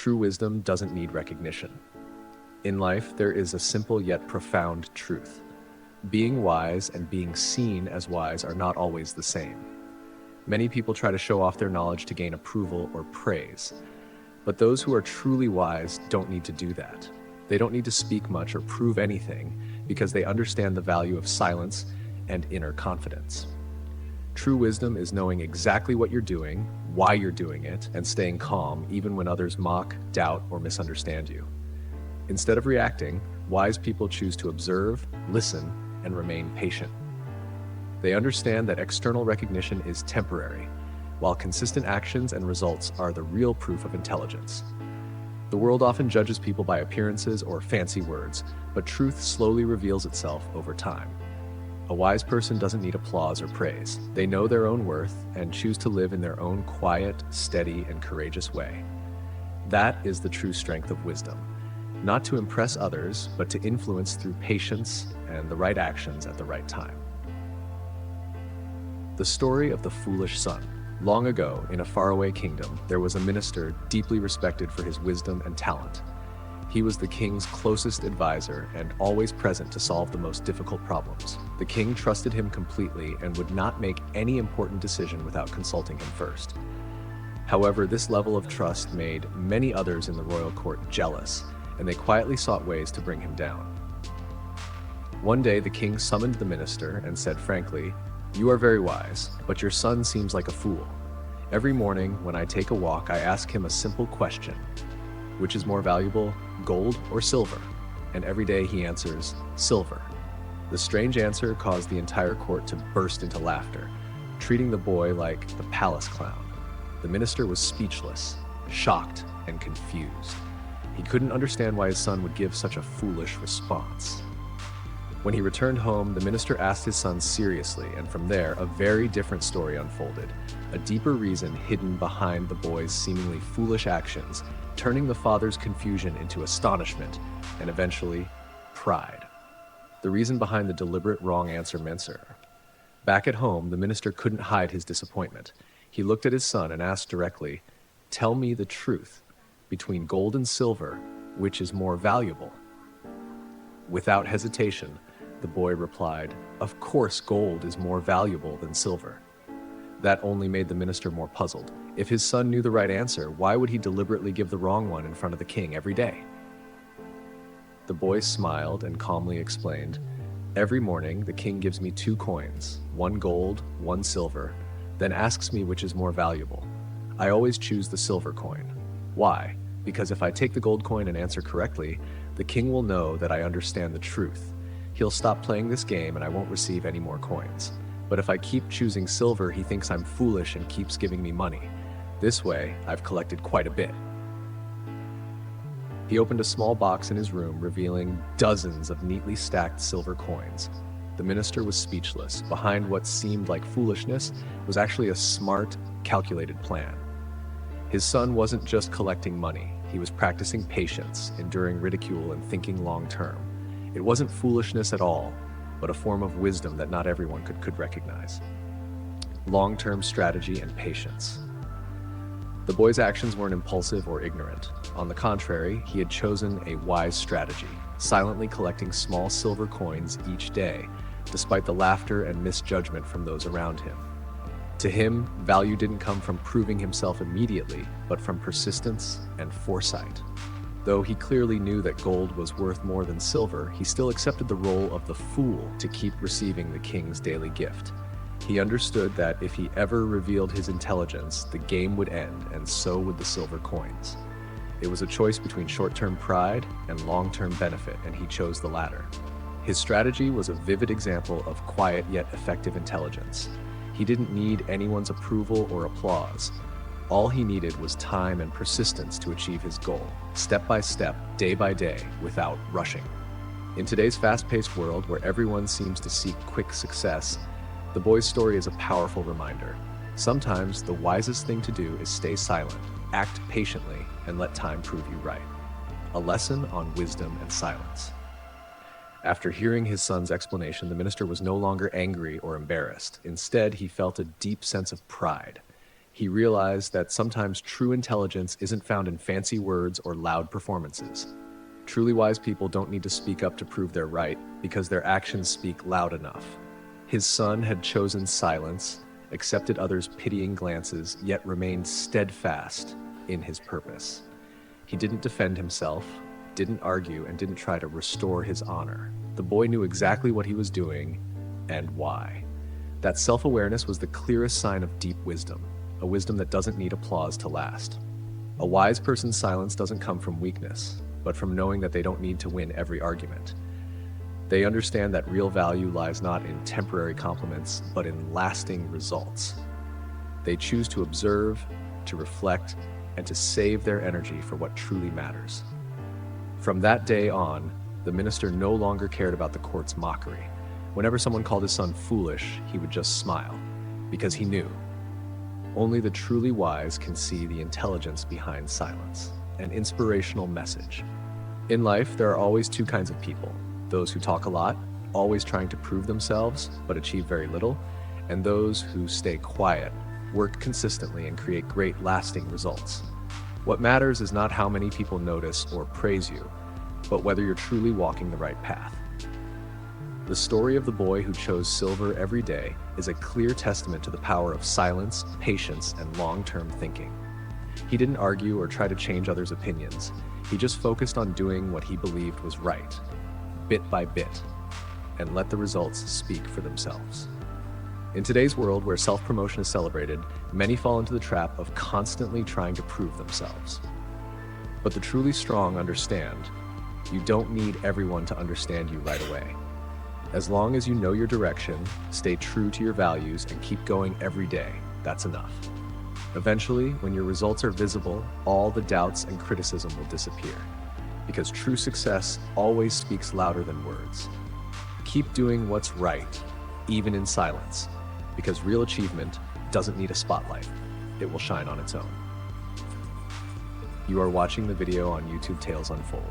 True wisdom doesn't need recognition. In life, there is a simple yet profound truth. Being wise and being seen as wise are not always the same. Many people try to show off their knowledge to gain approval or praise. But those who are truly wise don't need to do that. They don't need to speak much or prove anything because they understand the value of silence and inner confidence. True wisdom is knowing exactly what you're doing, why you're doing it, and staying calm even when others mock, doubt, or misunderstand you. Instead of reacting, wise people choose to observe, listen, and remain patient. They understand that external recognition is temporary, while consistent actions and results are the real proof of intelligence. The world often judges people by appearances or fancy words, but truth slowly reveals itself over time. A wise person doesn't need applause or praise. They know their own worth and choose to live in their own quiet, steady, and courageous way. That is the true strength of wisdom. Not to impress others, but to influence through patience and the right actions at the right time. The story of the foolish son. Long ago, in a faraway kingdom, there was a minister deeply respected for his wisdom and talent. He was the king's closest advisor and always present to solve the most difficult problems. The king trusted him completely and would not make any important decision without consulting him first. However, this level of trust made many others in the royal court jealous, and they quietly sought ways to bring him down. One day, the king summoned the minister and said frankly, "You are very wise, but your son seems like a fool. Every morning when I take a walk, I ask him a simple question. Which is more valuable, gold or silver? And every day he answers, silver." The strange answer caused the entire court to burst into laughter, treating the boy like the palace clown. The minister was speechless, shocked, and confused. He couldn't understand why his son would give such a foolish response. When he returned home, the minister asked his son seriously, and from there, a very different story unfolded. A deeper reason hidden behind the boy's seemingly foolish actions, turning the father's confusion into astonishment, and eventually, pride. The reason behind the deliberate wrong answer. Back at home, the minister couldn't hide his disappointment. He looked at his son and asked directly, "Tell me the truth. Between gold and silver, which is more valuable?" Without hesitation, the boy replied, "Of course gold is more valuable than silver." That only made the minister more puzzled. If his son knew the right answer, why would he deliberately give the wrong one in front of the king every day? The boy smiled and calmly explained, "Every morning the king gives me 2 coins, 1 gold, 1 silver, then asks me which is more valuable. I always choose the silver coin. Why? Because if I take the gold coin and answer correctly, the king will know that I understand the truth. He'll stop playing this game and I won't receive any more coins. But if I keep choosing silver, he thinks I'm foolish and keeps giving me money. This way, I've collected quite a bit." He opened a small box in his room, revealing dozens of neatly stacked silver coins. The minister was speechless. Behind what seemed like foolishness was actually a smart, calculated plan. His son wasn't just collecting money. He was practicing patience, enduring ridicule, and thinking long term. It wasn't foolishness at all, but a form of wisdom that not everyone could recognize. Long-term strategy and patience. The boy's actions weren't impulsive or ignorant. On the contrary, he had chosen a wise strategy, silently collecting small silver coins each day, despite the laughter and misjudgment from those around him. To him, value didn't come from proving himself immediately, but from persistence and foresight. Though he clearly knew that gold was worth more than silver, he still accepted the role of the fool to keep receiving the king's daily gift. He understood that if he ever revealed his intelligence, the game would end, and so would the silver coins. It was a choice between short-term pride and long-term benefit, and he chose the latter. His strategy was a vivid example of quiet yet effective intelligence. He didn't need anyone's approval or applause. All he needed was time and persistence to achieve his goal, step by step, day by day, without rushing. In today's fast-paced world where everyone seems to seek quick success, the boy's story is a powerful reminder. Sometimes the wisest thing to do is stay silent, act patiently, and let time prove you right. A lesson on wisdom and silence. After hearing his son's explanation, the minister was no longer angry or embarrassed. Instead, he felt a deep sense of pride. He realized that sometimes true intelligence isn't found in fancy words or loud performances. Truly wise people don't need to speak up to prove they're right because their actions speak loud enough. His son had chosen silence, accepted others' pitying glances, yet remained steadfast in his purpose. He didn't defend himself, didn't argue, and didn't try to restore his honor. The boy knew exactly what he was doing and why. That self-awareness was the clearest sign of deep wisdom, a wisdom that doesn't need applause to last. A wise person's silence doesn't come from weakness, but from knowing that they don't need to win every argument. They understand that real value lies not in temporary compliments, but in lasting results. They choose to observe, to reflect, and to save their energy for what truly matters. From that day on, the minister no longer cared about the court's mockery. Whenever someone called his son foolish, he would just smile, because he knew only the truly wise can see the intelligence behind silence. An inspirational message. In life, there are always two kinds of people: those who talk a lot, always trying to prove themselves, but achieve very little, and those who stay quiet, work consistently, and create great lasting results. What matters is not how many people notice or praise you, but whether you're truly walking the right path. The story of the boy who chose silver every day is a clear testament to the power of silence, patience, and long-term thinking. He didn't argue or try to change others' opinions. He just focused on doing what he believed was right, bit by bit, and let the results speak for themselves. In today's world where self-promotion is celebrated, many fall into the trap of constantly trying to prove themselves. But the truly strong understand you don't need everyone to understand you right away. As long as you know your direction, stay true to your values, and keep going every day, that's enough. Eventually, when your results are visible, all the doubts and criticism will disappear, because true success always speaks louder than words. Keep doing what's right, even in silence, because real achievement doesn't need a spotlight. It will shine on its own. You are watching the video on YouTube Tales Unfold.